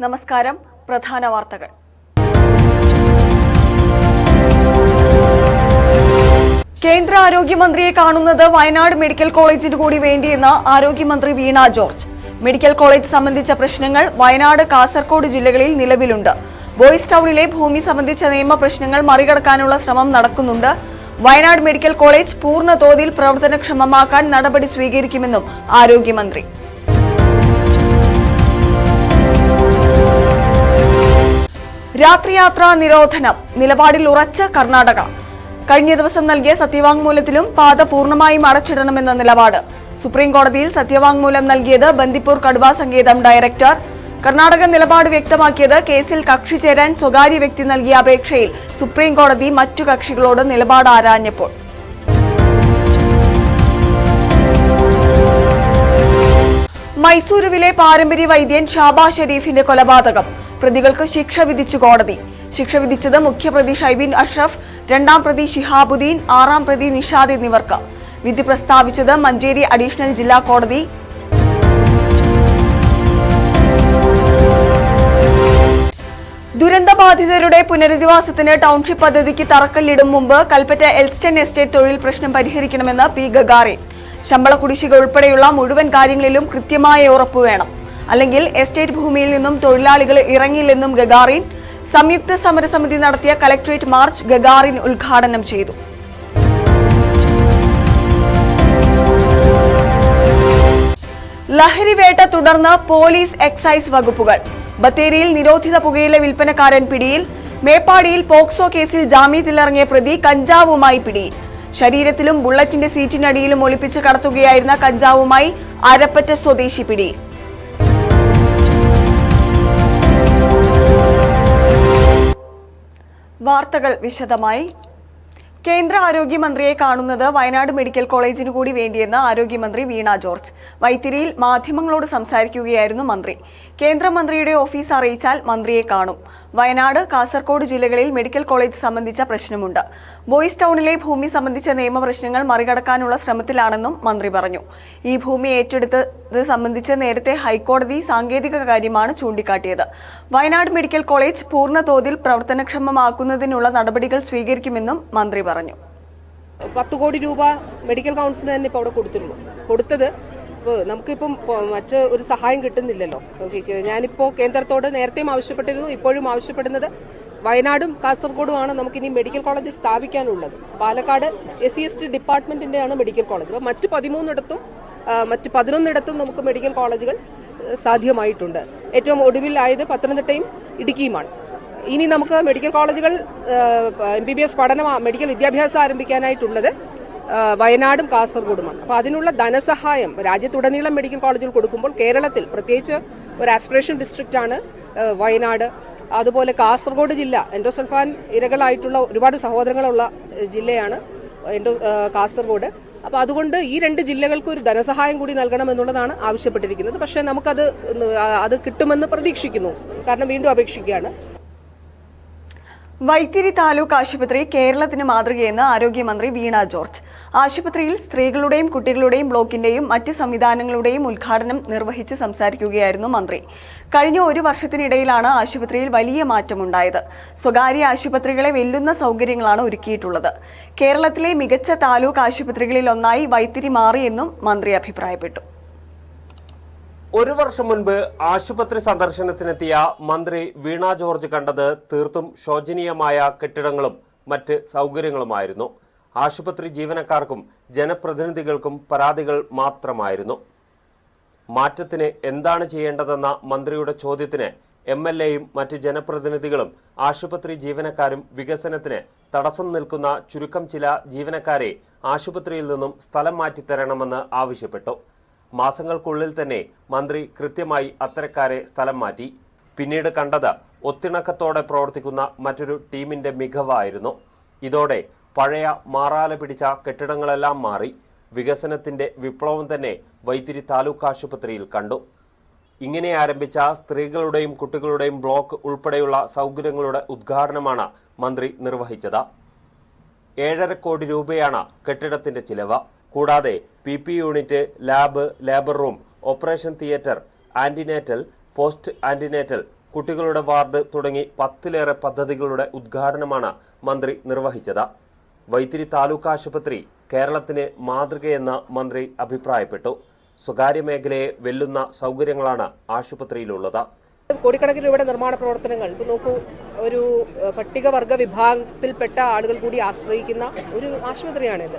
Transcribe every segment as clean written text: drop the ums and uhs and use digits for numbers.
നമസ്കാരം. പ്രധാന വാർത്തകൾ. കേന്ദ്ര ആരോഗ്യമന്ത്രിയെ കാണുന്നത് വയനാട് മെഡിക്കൽ കോളേജിന് കൂടി വേണ്ടിയെന്ന് ആരോഗ്യമന്ത്രി വീണ ജോർജ്. മെഡിക്കൽ കോളേജ് സംബന്ധിച്ച പ്രശ്നങ്ങൾ വയനാട്, കാസർഗോഡ് ജില്ലകളിൽ നിലവിലുണ്ട്. ബോയ്സ് ടൌണിലെ ഭൂമി സംബന്ധിച്ച നിയമ പ്രശ്നങ്ങൾ മറികടക്കാനുള്ള ശ്രമം നടക്കുന്നുണ്ട്. വയനാട് മെഡിക്കൽ കോളേജ് പൂർണ്ണ തോതിൽ പ്രവർത്തനക്ഷമമാക്കാൻ നടപടി സ്വീകരിക്കുമെന്നും ആരോഗ്യമന്ത്രി. രാത്രിയാത്രാ നിരോധനം നിലപാടിൽ ഉറച്ച കർണാടക. കഴിഞ്ഞ ദിവസം നൽകിയ സത്യവാങ്മൂലത്തിലും പാത പൂർണ്ണമായും അടച്ചിടണമെന്ന നിലപാട്. സുപ്രീംകോടതിയിൽ സത്യവാങ്മൂലം നൽകിയത് ബന്ദിപ്പൂർ കടുവാ സങ്കേതം ഡയറക്ടർ. കർണാടക നിലപാട് വ്യക്തമാക്കിയത് കേസിൽ കക്ഷി ചേരാൻ സ്വകാര്യ വ്യക്തി നൽകിയ അപേക്ഷയിൽ സുപ്രീംകോടതി മറ്റു കക്ഷികളോട് നിലപാട് ആരാഞ്ഞപ്പോൾ. മൈസൂരുവിലെ പാരമ്പര്യ വൈദ്യൻ ഷാബാ ഷെരീഫിന്റെ കൊലപാതകം. പ്രതികൾക്ക് ശിക്ഷ വിധിച്ചു കോടതി. ശിക്ഷ വിധിച്ചത് മുഖ്യപ്രതി ഷൈബിൻ അഷ്റഫ്, രണ്ടാം പ്രതി ഷിഹാബുദ്ദീൻ, ആറാം പ്രതി നിഷാദ് എന്നിവർക്ക്. വിധി പ്രസ്താവിച്ചത് മഞ്ചേരി അഡീഷണൽ ജില്ലാ കോടതി. ദുരന്തബാധിതരുടെ പുനരധിവാസത്തിന് ടൌൺഷിപ്പ് പദ്ധതിക്ക് തറക്കല്ലിടും മുമ്പ് കൽപ്പറ്റ എൽസ്റ്റൺ എസ്റ്റേറ്റ് തൊഴിൽ പ്രശ്നം പരിഹരിക്കണമെന്ന് പി ഗഗാറിൻ. ശമ്പള കുടിശ്ശിക ഉൾപ്പെടെയുള്ള മുഴുവൻ കാര്യങ്ങളിലും കൃത്യമായ ഉറപ്പ് വേണം, അല്ലെങ്കിൽ എസ്റ്റേറ്റ് ഭൂമിയിൽ നിന്നും തൊഴിലാളികൾ ഇറങ്ങില്ലെന്നും ഗഗാറിൻ. സംയുക്ത സമരസമിതി നടത്തിയ കലക്ട്രേറ്റ് മാർച്ച് ഗഗാറിൻ ഉദ്ഘാടനം ചെയ്തു. ലഹരിവേട്ട തുടർന്ന് പോലീസ്, എക്സൈസ് വകുപ്പുകൾ. ബത്തേരിയിൽ നിരോധിത പുകയില വിൽപ്പനക്കാരൻ പിടിയിൽ. മേപ്പാടിയിൽ പോക്സോ കേസിൽ ജാമ്യത്തിലിറങ്ങിയ പ്രതി കഞ്ചാവുമായി പിടിയിൽ. ശരീരത്തിലും ബുള്ളറ്റിന്റെ സീറ്റിനടിയിലും ഒളിപ്പിച്ച് കടത്തുകയായിരുന്ന കഞ്ചാവുമായി അരപ്പറ്റ സ്വദേശി പിടിയിൽ. വാർത്തകൾ വിശദമായി. കേന്ദ്ര ആരോഗ്യമന്ത്രിയെ കാണുന്നത് വയനാട് മെഡിക്കൽ കോളേജിനു കൂടി വേണ്ടിയെന്ന് ആരോഗ്യമന്ത്രി വീണ ജോർജ്. വൈത്തിരിയിൽ മാധ്യമങ്ങളോട് സംസാരിക്കുകയായിരുന്നു മന്ത്രി. കേന്ദ്രമന്ത്രിയുടെ ഓഫീസ് അറിയിച്ചാൽ മന്ത്രിയെ കാണും. വയനാട്, കാസർഗോഡ് ജില്ലകളിൽ മെഡിക്കൽ കോളേജ് സംബന്ധിച്ച പ്രശ്നമുണ്ട്. ബോയ്സ് ടൌണിലെ ഭൂമി സംബന്ധിച്ച നിയമപ്രശ്നങ്ങൾ മറികടക്കാനുള്ള ശ്രമത്തിലാണെന്നും മന്ത്രി പറഞ്ഞു. ഈ ഭൂമി ഏറ്റെടുത്തത് സംബന്ധിച്ച് നേരത്തെ ഹൈക്കോടതി സാങ്കേതിക കാര്യമാണ് ചൂണ്ടിക്കാട്ടിയത്. വയനാട് മെഡിക്കൽ കോളേജ് പൂർണ്ണ തോതിൽ പ്രവർത്തനക്ഷമമാക്കുന്നതിനുള്ള നടപടികൾ സ്വീകരിക്കുമെന്നും മന്ത്രി പറഞ്ഞു. 10 കോടി രൂപ മെഡിക്കൽ കൗൺസിൽ തന്നെ ഇപ്പോൾ അവിടെ കൊടുത്തത് നമുക്കിപ്പം മറ്റ് ഒരു സഹായം കിട്ടുന്നില്ലല്ലോ. ഞാനിപ്പോൾ കേന്ദ്രത്തോട് നേരത്തെയും ആവശ്യപ്പെട്ടിരുന്നു, ഇപ്പോഴും ആവശ്യപ്പെടുന്നത് വയനാടും കാസർഗോഡുമാണ് നമുക്കിനി മെഡിക്കൽ കോളേജ് സ്ഥാപിക്കാനുള്ളത്. പാലക്കാട് SC/ST ഡിപ്പാർട്ട്മെന്റിന്റെയാണ് മെഡിക്കൽ കോളേജ്. അപ്പോൾ മറ്റ് 11 നമുക്ക് മെഡിക്കൽ കോളേജുകൾ സാധ്യമായിട്ടുണ്ട്. ഏറ്റവും ഒടുവിലായത് പത്തനംതിട്ടയും ഇടുക്കിയുമാണ്. ഇനി നമുക്ക് മെഡിക്കൽ കോളേജുകൾ MBBS പഠനം, മെഡിക്കൽ വിദ്യാഭ്യാസം ആരംഭിക്കാനായിട്ടുള്ളത് വയനാടും കാസർഗോഡുമാണ്. അപ്പോൾ അതിനുള്ള ധനസഹായം രാജ്യത്തുടനീളം മെഡിക്കൽ കോളേജുകൾ കൊടുക്കുമ്പോൾ കേരളത്തിൽ പ്രത്യേകിച്ച് ഒരു ആസ്പിറേഷൻ ഡിസ്ട്രിക്റ്റ് ആണ് വയനാട്. അതുപോലെ കാസർഗോഡ് ജില്ല എൻഡോസൾഫാൻ ഇരകളായിട്ടുള്ള ഒരുപാട് സഹോദരങ്ങളുള്ള ജില്ലയാണ് കാസർഗോഡ്. അപ്പോൾ അതുകൊണ്ട് ഈ 2 ജില്ലകൾക്ക് ഒരു ധനസഹായം കൂടി നൽകണം എന്നുള്ളതാണ് ആവശ്യപ്പെട്ടിരിക്കുന്നത്. പക്ഷേ നമുക്കത് കിട്ടുമെന്ന് പ്രതീക്ഷിക്കുന്നു, കാരണം വീണ്ടും അപേക്ഷിക്കുകയാണ്. വൈത്തിരി താലൂക്ക് ആശുപത്രി കേരളത്തിന് മാതൃകയെന്ന് ആരോഗ്യമന്ത്രി വീണ ജോർജ്. ആശുപത്രിയിൽ സ്ത്രീകളുടെയും കുട്ടികളുടെയും ബ്ലോക്കിന്റെയും മറ്റ് സംവിധാനങ്ങളുടെയും ഉദ്ഘാടനം നിർവഹിച്ച് സംസാരിക്കുകയായിരുന്നു മന്ത്രി. കഴിഞ്ഞ 1 വർഷത്തിനിടയിലാണ് ആശുപത്രിയിൽ വലിയ മാറ്റമുണ്ടായത്. സ്വകാര്യ ആശുപത്രികളെ വെല്ലുന്ന സൗകര്യങ്ങളാണ് ഒരുക്കിയിട്ടുള്ളത്. കേരളത്തിലെ മികച്ച താലൂക്ക് ആശുപത്രികളിലൊന്നായി വൈത്തിരി മാറിയെന്നും മന്ത്രി അഭിപ്രായപ്പെട്ടു. 1 വർഷം മുൻപ് ആശുപത്രി സന്ദർശനത്തിനെത്തിയ മന്ത്രി വീണ ജോർജ് കണ്ടത് തീർത്തും ശോചനീയമായ കെട്ടിടങ്ങളും മറ്റ് സൗകര്യങ്ങളുമായിരുന്നു. ആശുപത്രി ജീവനക്കാർക്കും ജനപ്രതിനിധികൾക്കും പരാതികൾ മാത്രമായിരുന്നു. മാറ്റത്തിന് എന്താണ് ചെയ്യേണ്ടതെന്ന മന്ത്രിയുടെ ചോദ്യത്തിന് MLAയും മറ്റ് ജനപ്രതിനിധികളും ആശുപത്രി ജീവനക്കാരും വികസനത്തിന് തടസ്സം നിൽക്കുന്ന ചുരുക്കം ചില ജീവനക്കാരെ ആശുപത്രിയിൽ നിന്നും സ്ഥലം മാറ്റിത്തരണമെന്ന് ആവശ്യപ്പെട്ടു. മാസങ്ങൾക്കുള്ളിൽ തന്നെ മന്ത്രി കൃത്യമായി അത്തരക്കാരെ സ്ഥലം മാറ്റി. പിന്നീട് കണ്ടത് ഒത്തിണക്കത്തോടെ പ്രവർത്തിക്കുന്ന മറ്റൊരു ടീമിന്റെ മികവായിരുന്നു. ഇതോടെ പഴയ മാറാല പിടിച്ച കെട്ടിടങ്ങളെല്ലാം മാറി. വികസനത്തിന്റെ വിപ്ലവം തന്നെ വൈത്തിരി താലൂക്ക് ആശുപത്രിയിൽ കണ്ടു. ഇങ്ങനെ ആരംഭിച്ച സ്ത്രീകളുടെയും കുട്ടികളുടെയും ബ്ലോക്ക് ഉൾപ്പെടെയുള്ള സൗകര്യങ്ങളുടെ ഉദ്ഘാടനമാണ് മന്ത്രി നിർവഹിച്ചത്. 7.5 കോടി രൂപയാണ് കെട്ടിടത്തിന്റെ ചിലവ്. കൂടാതെ PP unit, lab, labour room, operation theatre, antenatal, post antenatal, കുട്ടികളുടെ വാർഡ് തുടങ്ങി 10ലേറെ പദ്ധതികളുടെ ഉദ്ഘാടനമാണ് മന്ത്രി നിർവഹിച്ചത്. വൈത്തിരി താലൂക്ക് ആശുപത്രി കേരളത്തിന് മാതൃകയെന്ന് മന്ത്രി അഭിപ്രായപ്പെട്ടു. സ്വകാര്യ മേഖലയെ വെല്ലുന്ന സൗകര്യങ്ങളാണ് ആശുപത്രിയിലുള്ളത്. കോടിക്കണക്കിന് രൂപയുടെ നിർമ്മാണ പ്രവർത്തനങ്ങൾ ഇപ്പോൾ നോക്കൂ, ഒരു പട്ടികവർഗ വിഭാഗത്തിൽപ്പെട്ട ആളുകൾ കൂടി ആശ്രയിക്കുന്ന ഒരു ആശുപത്രിയാണിത്.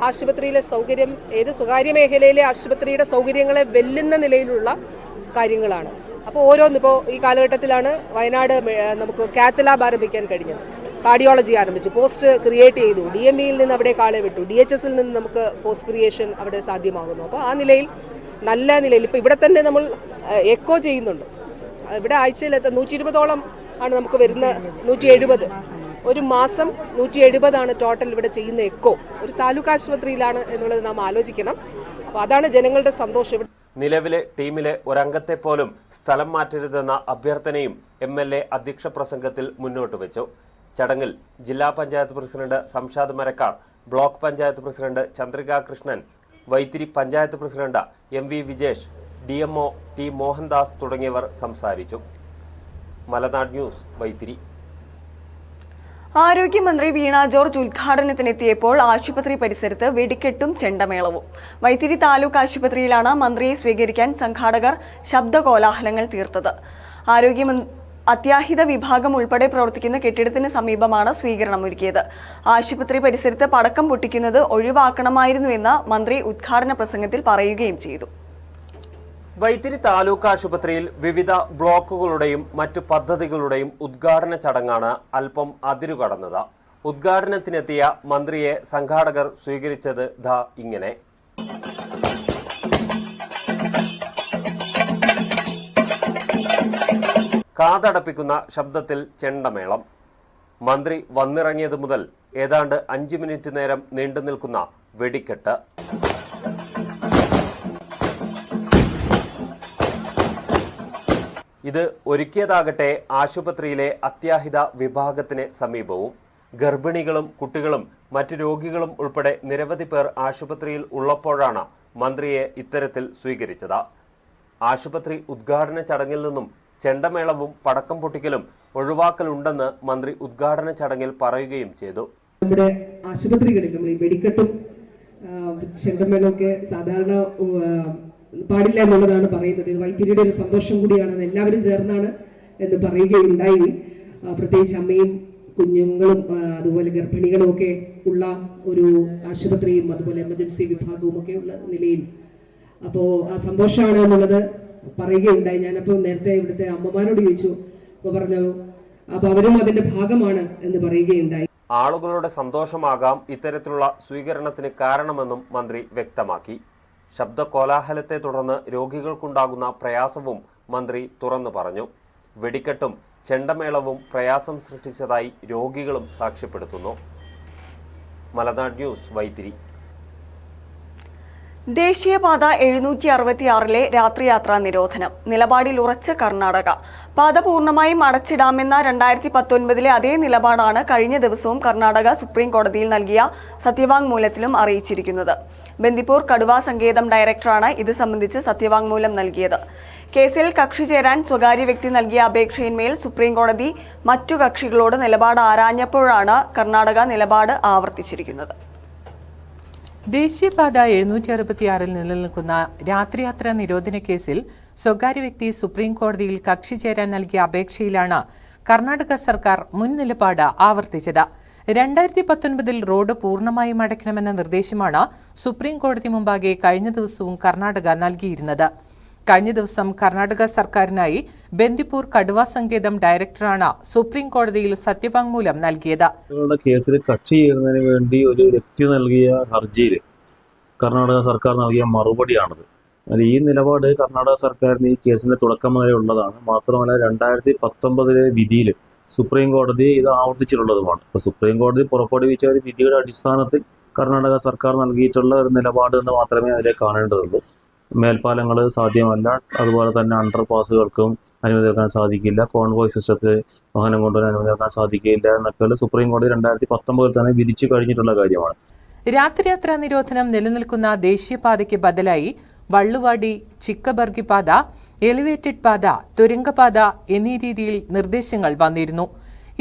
ആശുപത്രിയിലെ സൗകര്യം ഏത് സ്വകാര്യ മേഖലയിലെ ആശുപത്രിയുടെ സൗകര്യങ്ങളെ വെല്ലുന്ന നിലയിലുള്ള കാര്യങ്ങളാണ്. അപ്പോൾ ഓരോന്നിപ്പോൾ ഈ കാലഘട്ടത്തിലാണ് വയനാട് നമുക്ക് കാത്ത് ലാബ് ആരംഭിക്കാൻ കഴിഞ്ഞത്. കാർഡിയോളജി ആരംഭിച്ചു, പോസ്റ്റ് ക്രിയേറ്റ് ചെയ്തു, DMEയിൽ നിന്ന് അവിടെ കാളെ വിട്ടു, DHSൽ നിന്ന് നമുക്ക് പോസ്റ്റ് ക്രിയേഷൻ അവിടെ സാധ്യമാകുന്നു. അപ്പോൾ ആ നിലയിൽ നല്ല നിലയിൽ ഇപ്പോൾ ഇവിടെ തന്നെ നമ്മൾ എക്കോ ചെയ്യുന്നുണ്ട്. ഇവിടെ ആഴ്ചയിൽ 120ഓളം ആണ് നമുക്ക് വരുന്ന, 170 ഒരു മാസം 170 ടോട്ടൽ ഇവിടെ ചെയ്യുന്ന എക്കോ ഒരു താലൂക്ക് ആശുപത്രിയിലാണ് എന്നുള്ളത് നാം ആലോചിക്കണം. അപ്പോൾ അതാണ് ജനങ്ങളുടെ സന്തോഷം. നിലവിലെ ടീമിലെ ഒരംഗത്തെ പോലും സ്ഥലം മാറ്റരുതെന്ന അഭ്യർത്ഥനയും MLA അധ്യക്ഷ പ്രസംഗത്തിൽ മുന്നോട്ട് വെച്ചു. ചടങ്ങിൽ ജില്ലാ panchayat president Samshad Marakkar, block panchayat president Chandrika Krishnan, Vythiri panchayat president MV Vijesh, DMO T Mohandas തുടങ്ങിയവർ സംസാരിച്ചു. മലനാട് ന്യൂസ്, വൈത്തിരി. ആരോഗ്യമന്ത്രി വീണ ജോർജ് ഉദ്ഘാടനത്തിനെത്തിയപ്പോൾ ആശുപത്രി പരിസരത്ത് വെടിക്കെട്ടും ചെണ്ടമേളവും. വൈത്തിരി താലൂക്ക് ആശുപത്രിയിലാണ് മന്ത്രിയെ സ്വീകരിക്കാൻ സംഘാടകർ ശബ്ദകോലാഹലങ്ങൾ തീർത്തത്. അത്യാഹിത വിഭാഗം ഉൾപ്പെടെ പ്രവർത്തിക്കുന്ന കെട്ടിടത്തിന് സമീപമാണ് സ്വീകരണം ഒരുക്കിയത്. ആശുപത്രി പരിസരത്ത് പടക്കം പൊട്ടിക്കുന്നത് ഒഴിവാക്കണമായിരുന്നുവെന്ന് മന്ത്രി ഉദ്ഘാടന പ്രസംഗത്തിൽ പറയുകയും ചെയ്തു. വൈത്തിരി താലൂക്ക് ആശുപത്രിയിൽ വിവിധ ബ്ലോക്കുകളുടെയും മറ്റു പദ്ധതികളുടെയും ഉദ്ഘാടന ചടങ്ങാണ് അല്പം അതിരുകടന്നത്. ഉദ്ഘാടനത്തിനെത്തിയ മന്ത്രിയെ സംഘാടകർ സ്വീകരിച്ചത് ഇങ്ങനെ. കാതടപ്പിക്കുന്ന ശബ്ദത്തിൽ ചെണ്ടമേളം. മന്ത്രി വന്നിറങ്ങിയത് മുതൽ ഏതാണ്ട് 5 മിനിറ്റ് നേരം നീണ്ടു നിൽക്കുന്ന വെടിക്കെട്ട്. ഇത് ഒരുക്കിയതാകട്ടെ ആശുപത്രിയിലെ അത്യാഹിത വിഭാഗത്തിന് സമീപവും. ഗർഭിണികളും കുട്ടികളും മറ്റു രോഗികളും ഉൾപ്പെടെ നിരവധി പേർ ആശുപത്രിയിൽ ഉള്ളപ്പോഴാണ് മന്ത്രിയെ ഇത്തരത്തിൽ സ്വീകരിച്ചത്. ആശുപത്രി ഉദ്ഘാടന ചടങ്ങിൽ നിന്നും ചെണ്ടമേളവും പടക്കം പൊട്ടിക്കലും ഒഴിവാക്കലുണ്ടെന്ന് മന്ത്രി ഉദ്ഘാടന ചടങ്ങിൽ പറയുകയും ചെയ്തു. നമ്മുടെ ആശുപത്രികളിൽ നമ്മൾ ഈ വെടിക്കെട്ടും ചെണ്ടമേളമൊക്കെ സാധാരണ പാടില്ല എന്നുള്ളതാണ് പറയുന്നത്. ഇത് വൈത്തിരിയുടെ ഒരു സന്തോഷം കൂടിയാണ്, എല്ലാവരും ചേർന്നാണ് എന്ന് പറയുകയുണ്ടായി. പ്രത്യേകിച്ച് അമ്മയും കുഞ്ഞുങ്ങളും അതുപോലെ ഗർഭിണികളും ഒക്കെ ഉള്ള ഒരു ആശുപത്രിയും അതുപോലെ എമർജൻസി വിഭാഗവും ഒക്കെ ഉള്ള നിലയിൽ അപ്പോൾ ആ സന്തോഷമാണ് എന്നുള്ളത് പറയുകയുണ്ടായി. ഞാനപ്പോൾ നേരത്തെ ഇവിടുത്തെ അമ്മമാരോട് ചോദിച്ചു, അപ്പോൾ പറഞ്ഞു അപ്പോൾ അവരും അതിന്റെ ഭാഗമാണ് എന്ന് പറയുകയുണ്ടായി. ആളുകളുടെ സന്തോഷമാകാം ഇത്തരത്തിലുള്ള സ്വീകരണത്തിന് കാരണമെന്നും മന്ത്രി വ്യക്തമാക്കി. ശബ്ദ കോലാഹലത്തെ തുടർന്ന് രോഗികൾക്കുണ്ടാകുന്ന പ്രയാസവും മന്ത്രി തുറന്നു പറഞ്ഞു. വെടിക്കെട്ടും ചെണ്ടമേളവും പ്രയാസം സൃഷ്ടിച്ചതായി രോഗികളും സാക്ഷ്യപ്പെടുത്തുന്നു. മലനാട് ന്യൂസ്, വൈത്തിരി. ദേശീയപാത 766 രാത്രിയാത്രാ നിരോധനം. നിലപാടിൽ ഉറച്ച് കർണാടക. പാത പൂർണ്ണമായും അടച്ചിടാമെന്ന 2019 അതേ നിലപാടാണ് കഴിഞ്ഞ ദിവസവും കർണാടക സുപ്രീം കോടതിയിൽ നൽകിയ സത്യവാങ്മൂലത്തിലും അറിയിച്ചിരിക്കുന്നത്. ബന്ദിപ്പൂർ കടുവ സങ്കേതം ഡയറക്ടറാണ് ഇത് സംബന്ധിച്ച് സത്യവാങ്മൂലം നൽകിയത്. കേസിൽ കക്ഷി ചേരാൻ സ്വകാര്യ വ്യക്തി നൽകിയ അപേക്ഷയിന്മേൽ സുപ്രീം കോടതി മറ്റു കക്ഷികളോട് നിലപാട് ആരാഞ്ഞപ്പോഴാണ് കർണാടക നിലപാട് ആവർത്തിച്ചിരിക്കുന്നത്. ദേശീയപാത 766 നിലനിൽക്കുന്ന രാത്രിയാത്രാ നിരോധന കേസിൽ സ്വകാര്യ വ്യക്തി സുപ്രീം കോടതിയിൽ കക്ഷി ചേരാൻ നൽകിയ അപേക്ഷയിലാണ് കർണാടക സർക്കാർ മുൻ നിലപാട് ആവർത്തിച്ചത്. 2019 റോഡ് പൂർണ്ണമായും അടയ്ക്കണമെന്ന നിർദ്ദേശമാണ് സുപ്രീം കോടതി മുമ്പാകെ കഴിഞ്ഞ ദിവസവും കർണാടക നൽകിയിരുന്നത്. കഴിഞ്ഞ ദിവസം കർണാടക സർക്കാരിനായി ബന്ദിപ്പൂർ കടുവ സങ്കേതം ഡയറക്ടറാണ് സുപ്രീം കോടതിയിൽ സത്യവാങ്മൂലം നൽകിയത്. കേസിൽ കക്ഷി ചേരുന്നതിന് വേണ്ടി ഒരു വ്യക്തി നൽകിയ ഹർജിയിൽ കർണാടക സർക്കാർ നൽകിയ മറുപടിയാണത്. ഈ നിലപാട് കർണാടക സർക്കാരിന് ഈ കേസിന്റെ തുടക്കം വരെ ഉള്ളതാണ്. മാത്രമല്ല 2019 വിധിയിൽ സുപ്രീം കോടതി ഇത് ആവർത്തിച്ചിട്ടുള്ളതുമാണ്. അപ്പോൾ സുപ്രീം കോടതി പുറപ്പെടുവിച്ച ഒരു വിധിയുടെ അടിസ്ഥാനത്തിൽ കർണാടക സർക്കാർ നൽകിയിട്ടുള്ള ഒരു നിലപാട് എന്ന് മാത്രമേ അതിലെ കാണേണ്ടതുള്ളൂ. മേൽപ്പാലങ്ങൾ സാധ്യമല്ല, അതുപോലെ തന്നെ അണ്ടർ പാസുകൾക്കും അനുമതി നൽകാൻ സാധിക്കില്ല, കോൺവോയ് സിസ്റ്റത്തിൽ വാഹനം കൊണ്ടുവരാൻ അനുമതി നൽകാൻ സാധിക്കില്ല എന്നൊക്കെ സുപ്രീം കോടതി 2019 തന്നെ വിധിച്ചു കഴിഞ്ഞിട്ടുള്ള കാര്യമാണ്. രാത്രിയാത്രാ നിരോധനം നിലനിൽക്കുന്ന ദേശീയപാതയ്ക്ക് ബദലായി വള്ളുവാടി ചിക്കബർഗി പാത, എലിവേറ്റഡ് പാത, തുരങ്കപാത എന്നീ രീതിയിൽ നിർദ്ദേശങ്ങൾ വന്നിരുന്നു.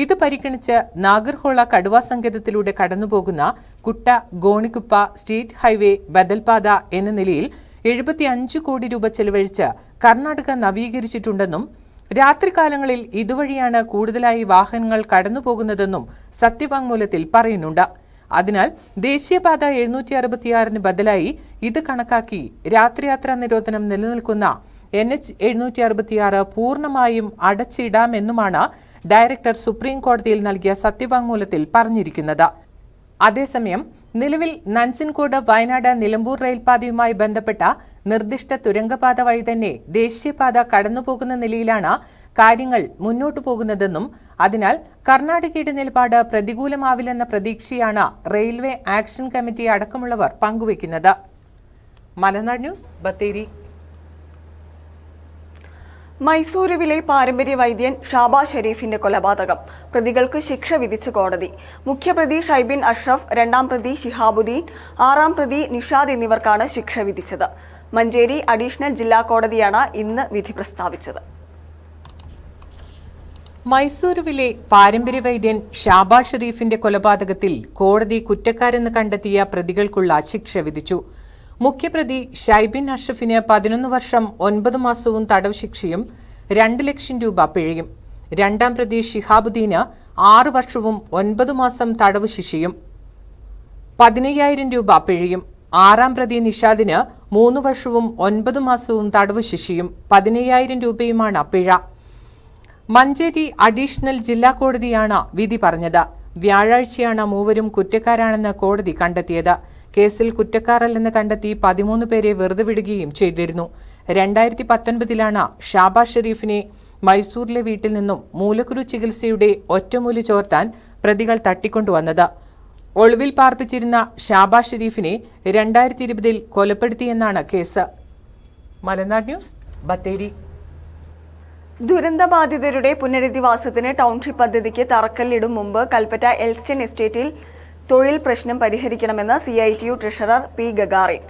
ഇത് പരിഗണിച്ച് നാഗർഹോള കടുവാ സങ്കേതത്തിലൂടെ കടന്നുപോകുന്ന കുട്ട ഗോണിക്കുപ്പ സ്റ്റേറ്റ് ഹൈവേ ബദൽപാത എന്ന നിലയിൽ 75 കോടി രൂപ ചെലവഴിച്ച് കർണാടക നവീകരിച്ചിട്ടുണ്ടെന്നും രാത്രികാലങ്ങളിൽ ഇതുവഴിയാണ് കൂടുതലായി വാഹനങ്ങൾ കടന്നുപോകുന്നതെന്നും സത്യവാങ്മൂലത്തിൽ പറയുന്നുണ്ട്. അതിനാൽ ദേശീയപാത 766 ബദലായി ഇത് കണക്കാക്കി രാത്രിയാത്രാ നിരോധനം നിലനിൽക്കുന്ന NH 766 പൂർണ്ണമായും അടച്ചിടാമെന്നുമാണ് ഡയറക്ടർ സുപ്രീം കോടതിയിൽ നൽകിയ സത്യവാങ്മൂലത്തിൽ പറഞ്ഞിരിക്കുന്നത്. അതേസമയം നിലവിൽ നഞ്ചൻകോട് വയനാട് നിലമ്പൂർ റെയിൽപാതയുമായി ബന്ധപ്പെട്ട നിർദ്ദിഷ്ട തുരങ്കപാത വഴി തന്നെ ദേശീയപാത കടന്നുപോകുന്ന നിലയിലാണ് കാര്യങ്ങൾ മുന്നോട്ടു പോകുന്നതെന്നും അതിനാൽ കർണാടകയുടെ നിലപാട് പ്രതികൂലമാവില്ലെന്ന പ്രതീക്ഷയാണ് റെയിൽവേ ആക്ഷൻ കമ്മിറ്റി അടക്കമുള്ളവർ പങ്കുവയ്ക്കുന്നത്. മലനാട് ന്യൂസ്, ബത്തേരി. മൈസൂരുവിലെ പാരമ്പര്യ വൈദ്യൻ ഷാബാ ഷെരീഫിന്റെ കൊലപാതകം പ്രതികൾക്ക് ശിക്ഷ വിധിച്ച് കോടതി. മുഖ്യപ്രതി ഷൈബിൻ അഷ്റഫ്, രണ്ടാം പ്രതി ശിഹാബുദ്ദീൻ, ആറാം പ്രതി നിഷാദ് എന്നിവർക്കാണ് ശിക്ഷ വിധിച്ചത്. മഞ്ചേരി അഡീഷണൽ ജില്ലാ കോടതിയാണ് ഇന്ന് വിധി പ്രസ്താവിച്ചത്. മൈസൂരുവിലെ പാരമ്പര്യ വൈദ്യൻ ഷാബാ ഷെരീഫിന്റെ കൊലപാതകത്തിൽ കോടതി കുറ്റക്കാരെന്ന് കണ്ടെത്തിയ പ്രതികൾക്കുള്ള ശിക്ഷ വിധിച്ചു. മുഖ്യപ്രതി ഷൈബിൻ അഷ്റഫിന് 11 വർഷം 9 മാസവും തടവ് ശിക്ഷയും 2 ലക്ഷം രൂപ പിഴയും, രണ്ടാം പ്രതി ഷിഹാബുദ്ദീന് 6 വർഷവും 9 മാസം തടവ് ശിക്ഷയും 15,000 രൂപ പിഴയും, ആറാം പ്രതി നിഷാദിന് 3 വർഷവും 9 മാസവും തടവ് ശിക്ഷയും 15,000 രൂപയുമാണ് പിഴ. മഞ്ചേരി അഡീഷണൽ ജില്ലാ കോടതിയാണ് വിധി പറഞ്ഞത്. വ്യാഴാഴ്ചയാണ് മൂവരും കുറ്റക്കാരാണെന്ന് കോടതി കണ്ടെത്തിയത്. കേസിൽ കുറ്റക്കാരല്ലെന്ന് കണ്ടെത്തി 13 പേരെ വെറുതെ വിടുകയും ചെയ്തിരുന്നു. 2019 ഷാബാ ഷെരീഫിനെ മൈസൂരിലെ വീട്ടിൽ നിന്നും മൂലക്കുരു ചികിത്സയുടെ ഒറ്റമൂലി ചോർത്താൻ പ്രതികൾ തട്ടിക്കൊണ്ടുവന്നത്. ഒളിവിൽ പാർപ്പിച്ചിരുന്ന ഷാബാ ഷെരീഫിനെ 2020 കൊലപ്പെടുത്തിയെന്നാണ് കേസ്. മലനാട് ന്യൂസ്, ബത്തേരി. ദുരന്തബാധിതരുടെ പുനരധിവാസത്തിന് ടൗൺഷിപ്പ് പദ്ധതിക്ക് തറക്കല്ലിടും മുമ്പ് കൽപ്പറ്റ എൽസ്റ്റൺ എസ്റ്റേറ്റിൽ തൊഴിൽ പ്രശ്നം പരിഹരിക്കണമെന്ന് CITU ട്രഷറർ P. ഗഗാറിൻ.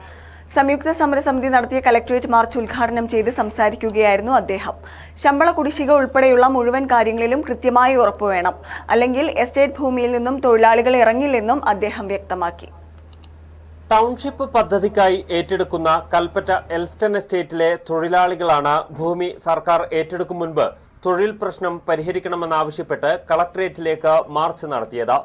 സംയുക്ത സമരസമിതി നടത്തിയ കലക്ട്രേറ്റ് മാർച്ച് ഉദ്ഘാടനം ചെയ്ത് സംസാരിക്കുകയായിരുന്നു അദ്ദേഹം. ശമ്പള കുടിശ്ശിക ഉൾപ്പെടെയുള്ള മുഴുവൻ കാര്യങ്ങളിലും കൃത്യമായി ഉറപ്പുവേണം, അല്ലെങ്കിൽ എസ്റ്റേറ്റ് ഭൂമിയിൽ നിന്നും തൊഴിലാളികൾ ഇറങ്ങില്ലെന്നും അദ്ദേഹം വ്യക്തമാക്കി. ടൗൺഷിപ്പ് പദ്ധതിക്കായി ഏറ്റെടുക്കുന്ന കൽപ്പറ്റ എൽസ്റ്റൺ എസ്റ്റേറ്റിലെ തൊഴിലാളികളാണ് ഭൂമി സർക്കാർ ഏറ്റെടുക്കും മുൻപ് തൊഴിൽ പ്രശ്നം പരിഹരിക്കണമെന്നാവശ്യപ്പെട്ട് കളക്ട്രേറ്റിലേക്ക് മാർച്ച് നടത്തിയത്.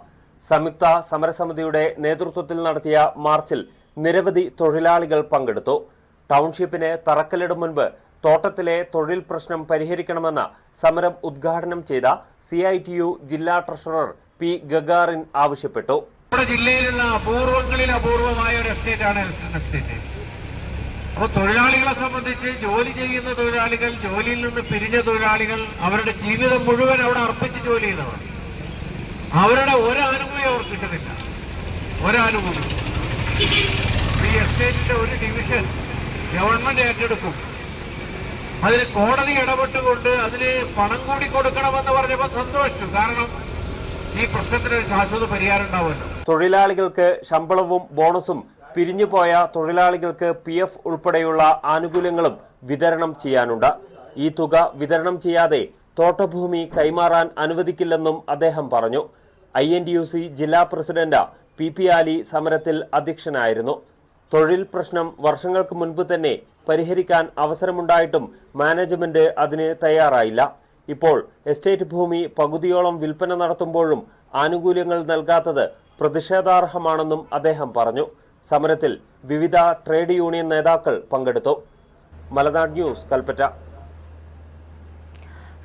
സംയുക്ത സമരസമിതിയുടെ നേതൃത്വത്തിൽ നടത്തിയ മാർച്ചിൽ നിരവധി തൊഴിലാളികൾ പങ്കെടുത്തു. ടൗൺഷിപ്പിന് തറക്കല്ലിടും മുൻപ് തോട്ടത്തിലെ തൊഴിൽ പ്രശ്നം പരിഹരിക്കണമെന്ന് സമരം ഉദ്ഘാടനം ചെയ്ത CITU ജില്ലാ ട്രഷറർ P. ഗഗാറിൻ ആവശ്യപ്പെട്ടു. നമ്മുടെ ജില്ലയിലുള്ള അപൂർവങ്ങളിൽ അപൂർവമായ ഒരു എസ്റ്റേറ്റാണ് എൽസ്റ്റൺ എസ്റ്റേറ്റ്. അപ്പോൾ തൊഴിലാളികളെ സംബന്ധിച്ച് ജോലി ചെയ്യുന്ന തൊഴിലാളികൾ, ജോലിയിൽ നിന്ന് പിരിഞ്ഞ തൊഴിലാളികൾ അവരുടെ ജീവിതം മുഴുവൻ അവിടെ അർപ്പിച്ച് ജോലി ചെയ്യുന്നവർ, അവരുടെ ഒരാനുകൂല്യം അവർ കിട്ടുന്നില്ല. ഒരാനുകൂല്യം. ഈ എസ്റ്റേറ്റിന്റെ ഒരു ഡിവിഷൻ ഗവൺമെന്റ് ഏറ്റെടുക്കും. അതിന് കോടതി ഇടപെട്ടുകൊണ്ട് അതിന് പണം കൂടി കൊടുക്കണമെന്ന് പറഞ്ഞപ്പോൾ സന്തോഷിച്ചു. കാരണം ഈ പ്രശ്നത്തിന് ഒരു ശാശ്വത പരിഹാരം ഉണ്ടാവുമല്ലോ. തൊഴിലാളികൾക്ക് ശമ്പളവും ബോണസും, പിരിഞ്ഞുപോയ തൊഴിലാളികൾക്ക് PF ഉൾപ്പെടെയുള്ള ആനുകൂല്യങ്ങളും വിതരണം ചെയ്യാനുണ്ട്. ഈ തുക വിതരണം ചെയ്യാതെ തോട്ടഭൂമി കൈമാറാൻ അനുവദിക്കില്ലെന്നും അദ്ദേഹം പറഞ്ഞു. INTUC ജില്ലാ പ്രസിഡന്റ് PP ആലി സമരത്തിൽ അധ്യക്ഷനായിരുന്നു. തൊഴിൽ പ്രശ്നം വർഷങ്ങൾക്ക് മുൻപ് തന്നെ പരിഹരിക്കാൻ അവസരമുണ്ടായിട്ടും മാനേജ്മെന്റ് അതിന് തയ്യാറായില്ല. ഇപ്പോൾ എസ്റ്റേറ്റ് ഭൂമി പകുതിയോളം വിൽപ്പന നടത്തുമ്പോഴും ആനുകൂല്യങ്ങൾ നൽകാത്തത് പ്രതിഷേധാർഹമാണെന്നും അദ്ദേഹം പറഞ്ഞു. സമരത്തിൽ വിവിധ ട്രേഡ് യൂണിയൻ നേതാക്കൾ പങ്കെടുത്തു. മലനാട് ന്യൂസ്, കൽപ്പറ്റ.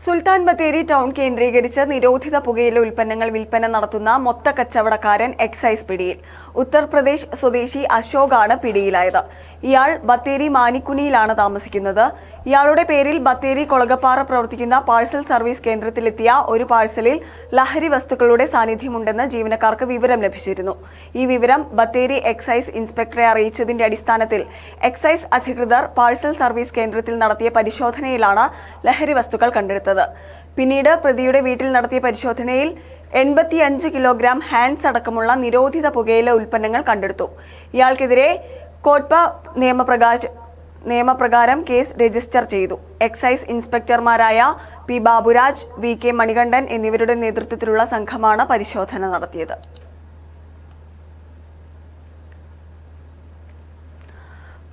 സുൽത്താൻ ബത്തേരി ടൗൺ കേന്ദ്രീകരിച്ച് നിരോധിത പുകയില ഉൽപ്പന്നങ്ങൾ വിൽപ്പന നടത്തുന്ന മൊത്ത കച്ചവടക്കാരൻ എക്സൈസ് പിടിയിൽ. ഉത്തർപ്രദേശ് സ്വദേശി അശോകാണ് പിടിയിലായത്. ഇയാൾ ബത്തേരി മാനിക്കുനിയിലാണ് താമസിക്കുന്നത്. ഇയാളുടെ പേരിൽ ബത്തേരി കൊളകപ്പാറ പ്രവർത്തിക്കുന്ന പാഴ്സൽ സർവീസ് കേന്ദ്രത്തിലെത്തിയ ഒരു പാഴ്സലിൽ ലഹരി വസ്തുക്കളുടെ സാന്നിധ്യമുണ്ടെന്ന് ജീവനക്കാർക്ക് വിവരം ലഭിച്ചിരുന്നു. ഈ വിവരം ബത്തേരി എക്സൈസ് ഇൻസ്പെക്ടറെ അറിയിച്ചതിന്റെ അടിസ്ഥാനത്തിൽ എക്സൈസ് അധികൃതർ പാഴ്സൽ സർവീസ് കേന്ദ്രത്തിൽ നടത്തിയ പരിശോധനയിലാണ് ലഹരി വസ്തുക്കൾ കണ്ടെടുത്തത്. പിന്നീട് പ്രതിയുടെ വീട്ടിൽ നടത്തിയ പരിശോധനയിൽ 85 കിലോഗ്രാം ഹാൻഡ്സ് അടക്കമുള്ള നിരോധിത പുകയില ഉൽപ്പന്നങ്ങൾ കണ്ടെടുത്തു. ഇയാൾക്കെതിരെ കോട്ട്പ നിയമപ്രകാരം കേസ് രജിസ്റ്റർ ചെയ്തു. എക്സൈസ് ഇൻസ്പെക്ടർമാരായ P Baburaj, V K Manikandan എന്നിവരുടെ നേതൃത്വത്തിലുള്ള സംഘമാണ് പരിശോധന നടത്തിയത്.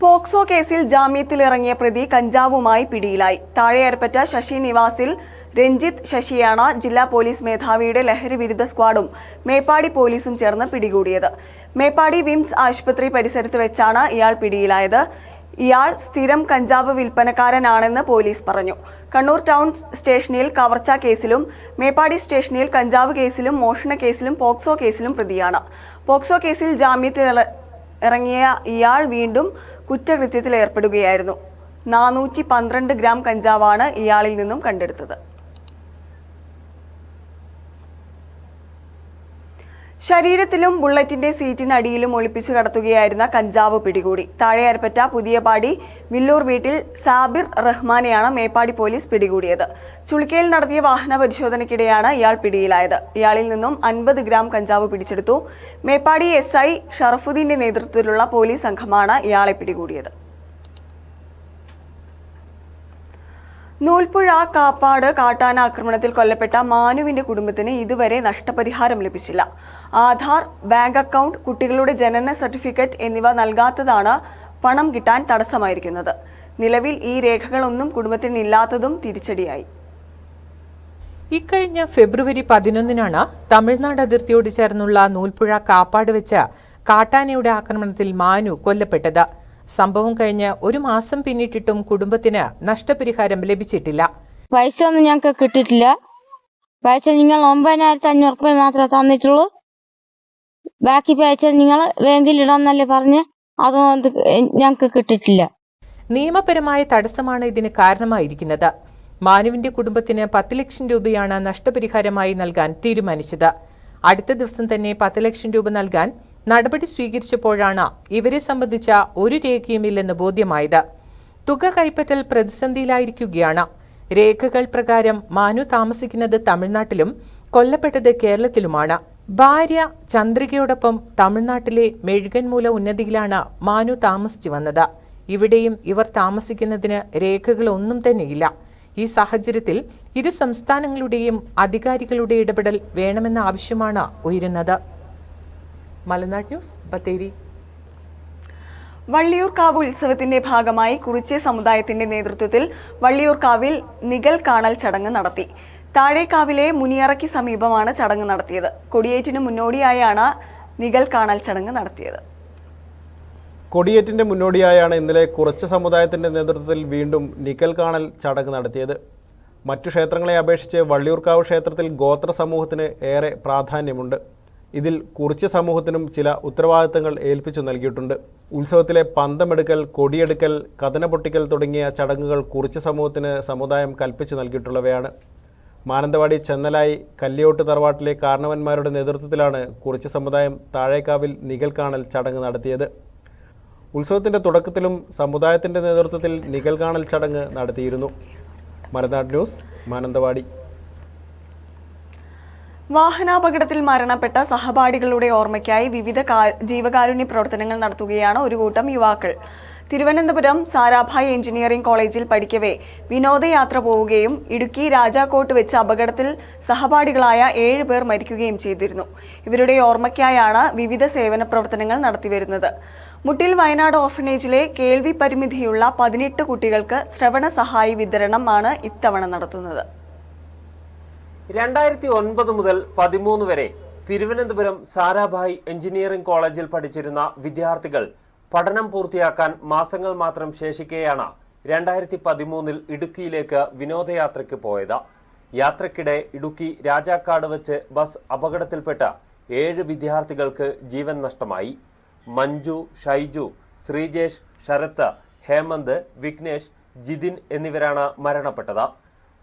പോക്സോ കേസിൽ ജാമ്യത്തിലിറങ്ങിയ പ്രതി കഞ്ചാവുമായി പിടിയിലായി. താഴെയരപ്പറ്റ ശശി നിവാസിൽ രഞ്ജിത്ത് ശശിയാണ് ജില്ലാ പോലീസ് മേധാവിയുടെ ലഹരി വിരുദ്ധ സ്ക്വാഡും മേപ്പാടി പോലീസും ചേർന്ന് പിടികൂടിയത്. മേപ്പാടി വിംസ് ആശുപത്രി പരിസരത്ത് വെച്ചാണ് ഇയാൾ പിടിയിലായത്. ഇയാൾ സ്ഥിരം കഞ്ചാവ് വിൽപ്പനക്കാരനാണെന്ന് പോലീസ് പറഞ്ഞു. കണ്ണൂർ ടൗൺ സ്റ്റേഷനിൽ കവർച്ച കേസിലും മേപ്പാടി സ്റ്റേഷനിൽ കഞ്ചാവ് കേസിലും മോഷണ കേസിലും പോക്സോ കേസിലും പ്രതിയാണ്. പോക്സോ കേസിൽ ജാമ്യത്തിൽ ഇറങ്ങിയ ഇയാൾ വീണ്ടും കുറ്റകൃത്യത്തിൽ ഏർപ്പെടുകയായിരുന്നു. 412 ഗ്രാം കഞ്ചാവാണ് ഇയാളിൽ നിന്നും കണ്ടെടുത്തത്. ശരീരത്തിലും ബുള്ളറ്റിന്റെ സീറ്റിനടിയിലും ഒളിപ്പിച്ചു കടത്തുകയായിരുന്ന കഞ്ചാവ് പിടികൂടി. താഴെയരപ്പറ്റ പുതിയപാടി വില്ലൂർ വീട്ടിൽ സാബിർ റഹ്മാനെയാണ് മേപ്പാടി പോലീസ് പിടികൂടിയത്. ചുളിക്കയിൽ നടത്തിയ വാഹന പരിശോധനയ്ക്കിടെയാണ് ഇയാൾ പിടിയിലായത്. ഇയാളിൽ നിന്നും 50 ഗ്രാം കഞ്ചാവ് പിടിച്ചെടുത്തു. മേപ്പാടി SI ഷറഫുദ്ദീന്റെ നേതൃത്വത്തിലുള്ള പോലീസ് സംഘമാണ് ഇയാളെ പിടികൂടിയത്. നൂൽപ്പുഴ കാപ്പാട് കാട്ടാന ആക്രമണത്തിൽ കൊല്ലപ്പെട്ട മാനുവിന്റെ കുടുംബത്തിന് ഇതുവരെ നഷ്ടപരിഹാരം ലഭിച്ചില്ല. ആധാർ, ബാങ്ക് അക്കൗണ്ട്, കുട്ടികളുടെ ജനന സർട്ടിഫിക്കറ്റ് എന്നിവ നൽകാത്തതാണ് പണം കിട്ടാൻ തടസ്സമായിരിക്കുന്നത്. നിലവിൽ ഈ രേഖകളൊന്നും കുടുംബത്തിന് ഇല്ലാത്തതും തിരിച്ചടിയായി. ഇക്കഴിഞ്ഞ ഫെബ്രുവരി 11-നാണ് തമിഴ്നാട് അതിർത്തിയോട് ചേർന്നുള്ള നൂൽപ്പുഴ കാപ്പാട് വെച്ച് കാട്ടാനയുടെ ആക്രമണത്തിൽ മാനു കൊല്ലപ്പെട്ടത്. സംഭവം കഴിഞ്ഞ് ഒരു മാസം പിന്നിട്ടിട്ടും കുടുംബത്തിന് നഷ്ടപരിഹാരം ലഭിച്ചിട്ടില്ല. പൈസ ഒന്നും ഞങ്ങൾക്ക് കിട്ടിയിട്ടില്ല. പൈസ നിങ്ങൾ 9,500 രൂപ മാത്രമേ തന്നിട്ടുള്ളൂ. ബാക്കി പൈസ നിങ്ങൾ ബാങ്കിൽ ഇടാന്നല്ലേ പറഞ്ഞ്, അതുകൊണ്ട് ഞങ്ങൾക്ക് കിട്ടിയിട്ടില്ല. നിയമപരമായ തടസ്സമാണ് ഇതിന് കാരണമായിരിക്കുന്നത്. മാനുവിന്റെ കുടുംബത്തിന് 10 ലക്ഷം രൂപയാണ് നഷ്ടപരിഹാരമായി നൽകാൻ തീരുമാനിച്ചത്. അടുത്ത ദിവസം തന്നെ 10 ലക്ഷം രൂപ നൽകാൻ നടപടി സ്വീകരിച്ചപ്പോഴാണ് ഇവരെ സംബന്ധിച്ച ഒരു രേഖയുമില്ലെന്ന് ബോധ്യമായത്. തുക കൈപ്പറ്റൽ പ്രതിസന്ധിയിലായിരിക്കുകയാണ്. രേഖകൾ പ്രകാരം മാനു താമസിക്കുന്നത് തമിഴ്നാട്ടിലും കൊല്ലപ്പെട്ടത് കേരളത്തിലുമാണ്. ഭാര്യ ചന്ദ്രികയോടൊപ്പം തമിഴ്നാട്ടിലെ മെഴുകൻമൂല ഉന്നതിയിലാണ് മാനു താമസിച്ചു വന്നത്. ഇവിടെയും ഇവർ താമസിക്കുന്നതിന് രേഖകളൊന്നും തന്നെയില്ല. ഈ സാഹചര്യത്തിൽ ഇരു സംസ്ഥാനങ്ങളുടെയും അധികാരികളുടെ ഇടപെടൽ വേണമെന്ന ആവശ്യമാണ് ഉയരുന്നത്. മലനാട് ന്യൂസ്, ബത്തേരി. വള്ളിയൂർക്കാവ് ഉത്സവത്തിന്റെ ഭാഗമായി കുറിച്യ സമുദായത്തിന്റെ നേതൃത്വത്തിൽ വള്ളിയൂർക്കാവിൽ നികൽ കാണൽ ചടങ്ങ് നടത്തി. താഴേക്കാവിലെ മുനിയറയ്ക്ക് സമീപമാണ് ചടങ്ങ് നടത്തിയത്. കൊടിയേറ്റിന് മുന്നോടിയായാണ് നികൽ കാണൽ ചടങ്ങ് നടത്തിയത്. കൊടിയേറ്റിന്റെ മുന്നോടിയായാണ് ഇന്നലെ കുറച്ച് സമുദായത്തിന്റെ നേതൃത്വത്തിൽ വീണ്ടും നികൽ കാണൽ ചടങ്ങ് നടത്തിയത്. മറ്റു ക്ഷേത്രങ്ങളെ അപേക്ഷിച്ച് വള്ളിയൂർക്കാവ് ക്ഷേത്രത്തിൽ ഗോത്ര സമൂഹത്തിന് ഏറെ പ്രാധാന്യമുണ്ട്. ഇതിൽ കുറിച്യ സമൂഹത്തിനും ചില ഉത്തരവാദിത്തങ്ങൾ ഏൽപ്പിച്ചു നൽകിയിട്ടുണ്ട്. ഉത്സവത്തിലെ പന്തമെടുക്കൽ, കൊടിയെടുക്കൽ, കഥന പൊട്ടിക്കൽ തുടങ്ങിയ ചടങ്ങുകൾ കുറിച്യ സമൂഹത്തിന് സമുദായം കൽപ്പിച്ചു നൽകിയിട്ടുള്ളവയാണ്. മാനന്തവാടി ചെന്നലായി കല്ലിയോട്ട് തറവാട്ടിലെ കാരണവന്മാരുടെ നേതൃത്വത്തിലാണ് കുറിച്യ സമുദായം താഴേക്കാവിൽ നികൽ കാണൽ ചടങ്ങ് നടത്തിയത്. ഉത്സവത്തിന്റെ തുടക്കത്തിലും സമുദായത്തിന്റെ നേതൃത്വത്തിൽ നികൽ കാണൽ ചടങ്ങ് നടത്തിയിരുന്നു. മലനാട് ന്യൂസ്, മാനന്തവാടി. വാഹനാപകടത്തിൽ മരണപ്പെട്ട സഹപാഠികളുടെ ഓർമ്മയ്ക്കായി വിവിധ ജീവകാരുണ്യ പ്രവർത്തനങ്ങൾ നടത്തുകയാണ് ഒരു കൂട്ടം യുവാക്കൾ. തിരുവനന്തപുരം സാരാഭായ് എഞ്ചിനീയറിംഗ് കോളേജിൽ പഠിക്കവേ വിനോദയാത്ര പോവുകയും ഇടുക്കി രാജാക്കോട്ട് വെച്ച് അപകടത്തിൽ സഹപാഠികളായ 7 പേർ മരിക്കുകയും ചെയ്തിരുന്നു. ഇവരുടെ ഓർമ്മയ്ക്കായാണ് വിവിധ സേവന പ്രവർത്തനങ്ങൾ നടത്തിവരുന്നത്. മുട്ടിൽ വയനാട് ഓർഫനേജിലെ കേൾവി പരിമിതിയുള്ള 18 കുട്ടികൾക്ക് ശ്രവണ സഹായി വിതരണമാണ് ഇത്തവണ നടത്തുന്നത്. 2009 മുതൽ 13 വരെ തിരുവനന്തപുരം സാരാഭായ് എഞ്ചിനീയറിംഗ് കോളേജിൽ പഠിച്ചിരുന്ന വിദ്യാർത്ഥികൾ പഠനം പൂർത്തിയാക്കാൻ മാസങ്ങൾ മാത്രം ശേഷിക്കെയാണ് 2013 ഇടുക്കിയിലേക്ക് വിനോദയാത്രയ്ക്ക് പോയത്. യാത്രക്കിടെ ഇടുക്കി രാജാക്കാട് വെച്ച് ബസ് അപകടത്തിൽപ്പെട്ട് 7 വിദ്യാർത്ഥികൾക്ക് ജീവൻ നഷ്ടമായി. മഞ്ജു, ഷൈജു, ശ്രീജേഷ്, ശരത്ത്, ഹേമന്ത്, വിഘ്നേഷ്, ജിതിൻ എന്നിവരാണ് മരണപ്പെട്ടത്.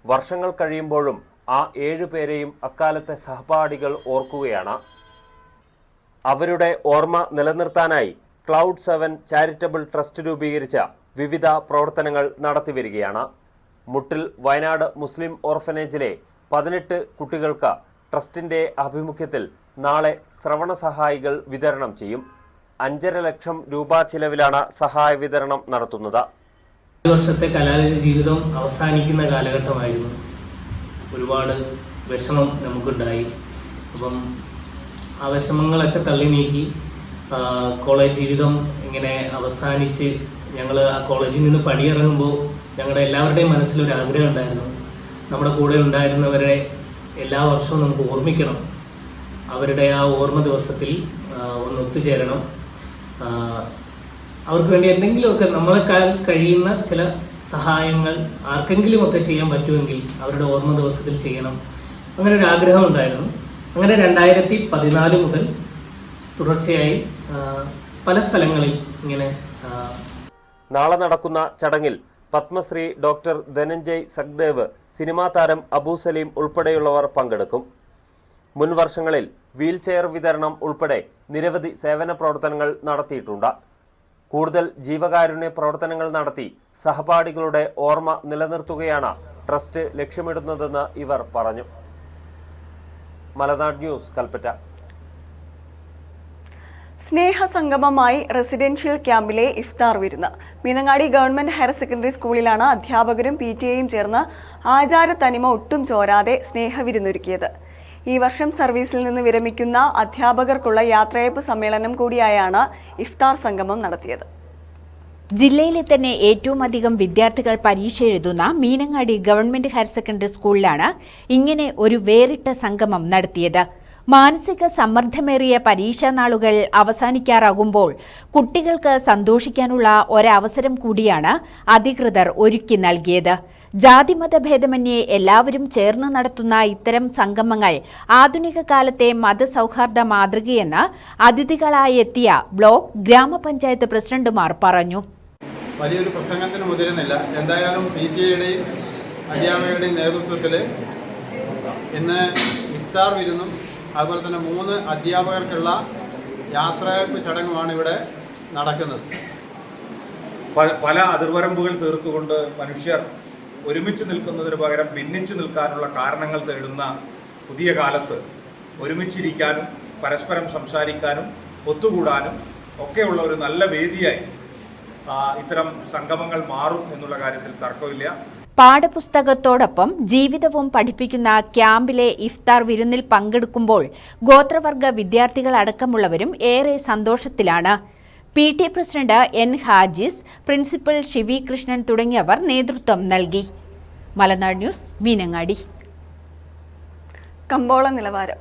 വർഷങ്ങൾ കഴിയുമ്പോഴും ആ 7 പേരെയും അക്കാലത്തെ സഹപാഠികൾ ഓർക്കുകയാണ്. അവരുടെ ഓർമ്മ നിലനിർത്താനായി ക്ലൗഡ് 7 ചാരിറ്റബിൾ ട്രസ്റ്റ് രൂപീകരിച്ച വിവിധ പ്രവർത്തനങ്ങൾ നടത്തിവരികയാണ്. മുട്ടിൽ വയനാട് മുസ്ലിം ഓർഫനേജിലെ 18 കുട്ടികൾക്ക് ട്രസ്റ്റിന്റെ ആഭിമുഖ്യത്തിൽ നാളെ ശ്രവണ സഹായികൾ വിതരണം ചെയ്യും. 5.5 ലക്ഷം രൂപ ചിലവിലാണ് സഹായ വിതരണം നടത്തുന്നത്. ഒരു വർഷത്തെ കലാലയ ജീവിതം അവസാനിക്കുന്ന കാലഘട്ടമായിരുന്നു. ഒരുപാട് വിഷമം നമുക്കുണ്ടായി. അപ്പം ആ വിഷമങ്ങളൊക്കെ തള്ളി നീക്കി കോളേജ് ജീവിതം ഇങ്ങനെ അവസാനിച്ച് ഞങ്ങൾ ആ കോളേജിൽ നിന്ന് പടിയിറങ്ങുമ്പോൾ ഞങ്ങളുടെ എല്ലാവരുടെയും മനസ്സിലൊരു ആഗ്രഹം ഉണ്ടായിരുന്നു. നമ്മുടെ കൂടെ ഉണ്ടായിരുന്നവരെ എല്ലാ വർഷവും നമുക്ക് ഓർമ്മിക്കണം. അവരുടെ ആ ഓർമ്മ ദിവസത്തിൽ ഒന്ന് ഒത്തുചേരണം. അവർക്ക് വേണ്ടി എന്തെങ്കിലുമൊക്കെ നമ്മളെക്കാൾ കഴിയുന്ന ചില സഹായങ്ങൾ ആർക്കെങ്കിലുമൊക്കെ ചെയ്യാൻ പറ്റുമെങ്കിൽ അവരുടെ ഓർമ്മ ദിവസത്തിൽ ചെയ്യണം. അങ്ങനെ ഒരു ആഗ്രഹം ഉണ്ടായിരുന്നു. അങ്ങനെ 2014 മുതൽ തുടർച്ചയായി പല സ്ഥലങ്ങളിൽ ഇങ്ങനെ. നാളെ നടക്കുന്ന ചടങ്ങിൽ പത്മശ്രീ ഡോക്ടർ ധനഞ്ജയ് സഖ്ദേവ്, സിനിമാ താരം അബു സലീം ഉൾപ്പെടെയുള്ളവർ പങ്കെടുക്കും. മുൻ വർഷങ്ങളിൽ വീൽ ചെയർ വിതരണം ഉൾപ്പെടെ നിരവധി സേവന പ്രവർത്തനങ്ങൾ നടത്തിയിട്ടുണ്ട്. കൂടുതൽ ജീവകാരുണ്യ പ്രവർത്തനങ്ങൾ നടത്തി സഹപാഠികളുടെ ഓർമ്മ നിലനിർത്തുകയാണ് ട്രസ്റ്റ് ലക്ഷ്യമിടുന്നതെന്ന് ഇവർ പറഞ്ഞു. മലനാട് ന്യൂസ്, കൽപ്പറ്റ. സ്നേഹസംഗമമായി റെസിഡൻഷ്യൽ ക്യാമ്പിലെ ഇഫ്താർ വിരുന്ന്. മീനങ്ങാടി ഗവൺമെന്റ് ഹയർ സെക്കൻഡറി സ്കൂളിലാണ് അധ്യാപകരും PTA-യും ചേർന്ന് ആചാരത്തനിമ ഒട്ടും ചോരാതെ സ്നേഹവിരുന്നൊരുക്കിയത്. ഈ വർഷം സർവീസിൽ നിന്ന് വിരമിക്കുന്ന അധ്യാപകർക്കുള്ള യാത്രയയപ്പ് സമ്മേളനം കൂടിയായാണ് ഇഫ്താർ സംഗമം നടത്തിയത്. ജില്ലയിലെ തന്നെ ഏറ്റവും അധികം വിദ്യാർത്ഥികൾ പരീക്ഷ എഴുതുന്ന മീനങ്ങാടി ഗവൺമെന്റ് ഹയർ സെക്കൻഡറി സ്കൂളിലാണ് ഇങ്ങനെ ഒരു വേറിട്ട സംഗമം നടത്തിയത്. മാനസിക സമ്മർദ്ദമേറിയ പരീക്ഷാ നാളുകൾ അവസാനിക്കാറാകുമ്പോൾ കുട്ടികൾക്ക് സന്തോഷിക്കാനുള്ള ഒരവസരം കൂടിയാണ് അധികൃതർ ഒരുക്കി നൽകിയത്. ജാതിമത ഭേദമന്യേ എല്ലാവരും ചേർന്ന് നടത്തുന്ന ഇത്തരം സംഗമങ്ങൾ ആധുനിക കാലത്തെ മതസൗഹാർദ്ദ മാതൃകയെന്ന് അതിഥികളായി എത്തിയ ബ്ലോക്ക് ഗ്രാമപഞ്ചായത്ത് പ്രസിഡന്റുമാർ പറഞ്ഞു. വലിയൊരു പ്രസംഗത്തിന് മുതിരുന്നില്ല. എന്തായാലും PTA-യുടെയും അധ്യാപകരുടെയും നേതൃത്വത്തിൽ ഇന്ന് ഇഫ്താർ വിരുന്നും അതുപോലെ തന്നെ 3 അധ്യാപകർക്കുള്ള യാത്രയയപ്പ് ചടങ്ങുമാണ് ഇവിടെ നടക്കുന്നത്. പല അതിർവരമ്പുകൾ തീർത്തുകൊണ്ട് മനുഷ്യർ ഒരുമിച്ച് നിൽക്കുന്നതിന് പകരം ഭിന്നിച്ചു നിൽക്കാനുള്ള കാരണങ്ങൾ തേടുന്ന പുതിയ കാലത്ത് ഒരുമിച്ചിരിക്കാനും പരസ്പരം സംസാരിക്കാനും ഒത്തുകൂടാനും ഒക്കെയുള്ള ഒരു നല്ല വേദിയായി ഇത്തരം സംഗമങ്ങൾ മാറും എന്നുള്ള കാര്യത്തിൽ തർക്കമില്ല. പാഠപുസ്തകത്തോടൊപ്പം ജീവിതവും പഠിപ്പിക്കുന്ന ക്യാമ്പിലെ ഇഫ്താർ വിരുന്നിൽ പങ്കെടുക്കുമ്പോൾ ഗോത്രവർഗ വിദ്യാർത്ഥികൾ അടക്കമുള്ളവരും ഏറെ സന്തോഷത്തിലാണ്. PTA president N. Hajis, principal Shivi Krishnan തുടങ്ങിയവർ നേതൃത്വം നൽകി. മലനാട് ന്യൂസ്, മീനങ്ങാടി. കമ്പോള നിലവാരം.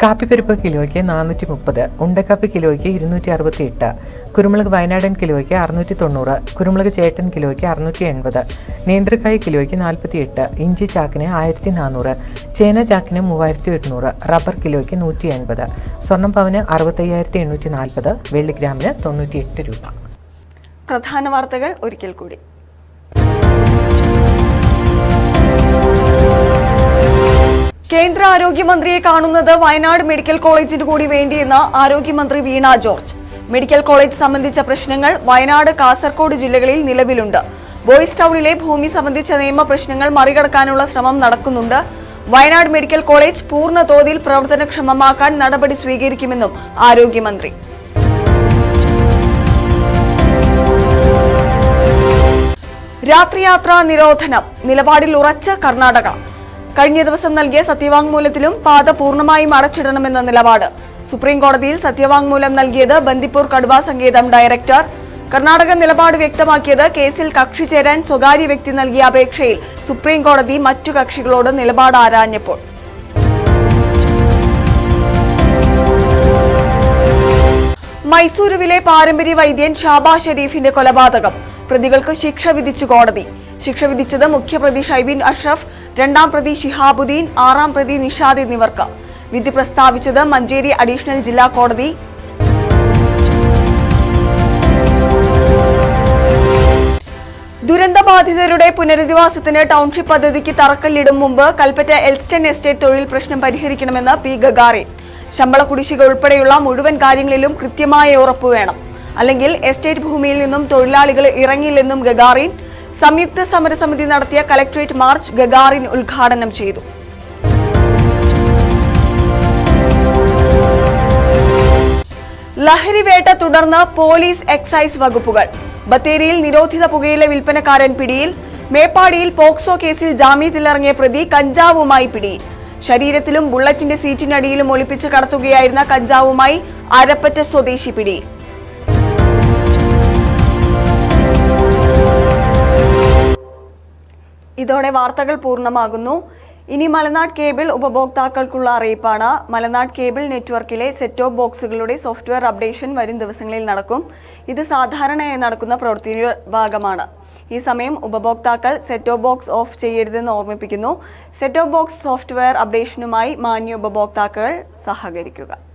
കാപ്പിപ്പരിപ്പ് കിലോയ്ക്ക് 430, ഉണ്ടക്കാപ്പി കിലോയ്ക്ക് 268, കുരുമുളക് വയനാടൻ കിലോയ്ക്ക് 690, കുരുമുളക് ചേട്ടൻ കിലോയ്ക്ക് 680, നേന്ത്രക്കായ് കിലോയ്ക്ക് 48, ഇഞ്ചി ചാക്കിന് 1400, ചേന ചാക്കിന് 3100, റബ്ബർ കിലോയ്ക്ക് 180, സ്വർണം പവന് 65,840, വെള്ളിഗ്രാമിന് 98 രൂപ. പ്രധാന വാർത്തകൾ ഒരിക്കൽ കൂടി. കേന്ദ്ര ആരോഗ്യമന്ത്രിയെ കാണുന്നത് വയനാട് മെഡിക്കൽ കോളേജിന് കൂടി വേണ്ടിയെന്ന് ആരോഗ്യമന്ത്രി വീണ ജോർജ്. മെഡിക്കൽ കോളേജ് സംബന്ധിച്ച പ്രശ്നങ്ങൾ വയനാട്, കാസർഗോഡ് ജില്ലകളിൽ നിലവിലുണ്ട്. ബോയ്സ് ടൗണിലെ ഭൂമി സംബന്ധിച്ച നിയമ പ്രശ്നങ്ങൾ മറികടക്കാനുള്ള ശ്രമം നടക്കുന്നുണ്ട്. വയനാട് മെഡിക്കൽ കോളേജ് പൂർണ്ണ തോതിൽ പ്രവർത്തനക്ഷമമാക്കാൻ നടപടി സ്വീകരിക്കുമെന്നും ആരോഗ്യമന്ത്രി. രാത്രിയാത്രാ നിരോധനം നിലപാടിൽ ഉറച്ച കർണാടക. കഴിഞ്ഞ ദിവസം നൽകിയ സത്യവാങ്മൂലത്തിലും പാത പൂർണ്ണമായും അടച്ചിടണമെന്ന നിലപാട്. സുപ്രീം കോടതിയിൽ സത്യവാങ്മൂലം നൽകിയത് ബന്ദിപ്പൂർ കടുവാ സങ്കേതം ഡയറക്ടർ. കർണാടക നിലപാട് വ്യക്തമാക്കിയത് കേസിൽ കക്ഷി ചേരാൻ സ്വകാര്യ വ്യക്തി നൽകിയ അപേക്ഷയിൽ സുപ്രീം കോടതി മറ്റു കക്ഷികളോട് നിലപാട് ആരാഞ്ഞപ്പോൾ. മൈസൂരുവിലെ പാരമ്പര്യ വൈദ്യൻ ഷാബാ ഷെരീഫിന്റെ കൊലപാതകം. പ്രതികൾക്ക് ശിക്ഷ വിധിച്ചു കോടതി. ശിക്ഷ വിധിച്ചത് മുഖ്യപ്രതി ഷൈബിൻ അഷ്റഫ്, 2ാം പ്രതി ഷിഹാബുദ്ദീൻ, 6ാം പ്രതി നിഷാദ് എന്നിവർക്ക്. വിധി പ്രസ്താവിച്ചത് മഞ്ചേരി അഡീഷണൽ ജില്ലാ കോടതി. ദുരന്തബാധിതരുടെ പുനരധിവാസത്തിന് ടൗൺഷിപ്പ് പദ്ധതിക്ക് തറക്കല്ലിടും മുമ്പ് കൽപ്പറ്റ എൽസ്റ്റൺ എസ്റ്റേറ്റ് തൊഴിൽ പ്രശ്നം പരിഹരിക്കണമെന്ന് P. ഗഗാറിൻ. ശമ്പള കുടിശ്ശിക ഉൾപ്പെടെയുള്ള മുഴുവൻ കാര്യങ്ങളിലും കൃത്യമായ ഉറപ്പ് വേണം, അല്ലെങ്കിൽ എസ്റ്റേറ്റ് ഭൂമിയിൽ നിന്നും തൊഴിലാളികൾ ഇറങ്ങില്ലെന്നും ഗഗാറിൻ. സംയുക്ത സമരസമിതി നടത്തിയ കലക്ട്രേറ്റ് മാർച്ച് ഗഗാറിൻ ഉദ്ഘാടനം ചെയ്തു. ലഹരിവേട്ട തുടർന്ന് പോലീസ് എക്സൈസ് വകുപ്പുകൾ. ബത്തേരിയിൽ നിരോധിത പുകയില വിൽപ്പനക്കാരൻ പിടിയിൽ. മേപ്പാടിയിൽ പോക്സോ കേസിൽ ജാമ്യത്തിലിറങ്ങിയ പ്രതി കഞ്ചാവുമായി പിടിയിൽ. ശരീരത്തിലും ബുള്ളറ്റിന്റെ സീറ്റിനടിയിലും ഒളിപ്പിച്ച് കടത്തുകയായിരുന്ന കഞ്ചാവുമായി അരപ്പറ്റ സ്വദേശി പിടിയിൽ. ഇതോടെ വാർത്തകൾ പൂർണ്ണമാകുന്നു. ഇനി മലനാട് കേബിൾ ഉപഭോക്താക്കൾക്കുള്ള അറിയിപ്പാണ്. മലനാട് കേബിൾ നെറ്റ്വർക്കിലെ സെറ്റ് ടോപ്പ് ബോക്സുകളുടെ സോഫ്റ്റ്വെയർ അപ്ഡേഷൻ വരും ദിവസങ്ങളിൽ നടക്കും. ഇത് സാധാരണയായി നടക്കുന്ന പ്രവൃത്തിയുടെ ഭാഗമാണ്. ഈ സമയം ഉപഭോക്താക്കൾ സെറ്റ് ടോപ്പ് ബോക്സ് ഓഫ് ചെയ്യരുതെന്ന് ഓർമ്മിപ്പിക്കുന്നു. സെറ്റ് ടോപ്പ് ബോക്സ് സോഫ്റ്റ്വെയർ അപ്ഡേഷനുമായി മാന്യ ഉപഭോക്താക്കൾ സഹകരിക്കുക.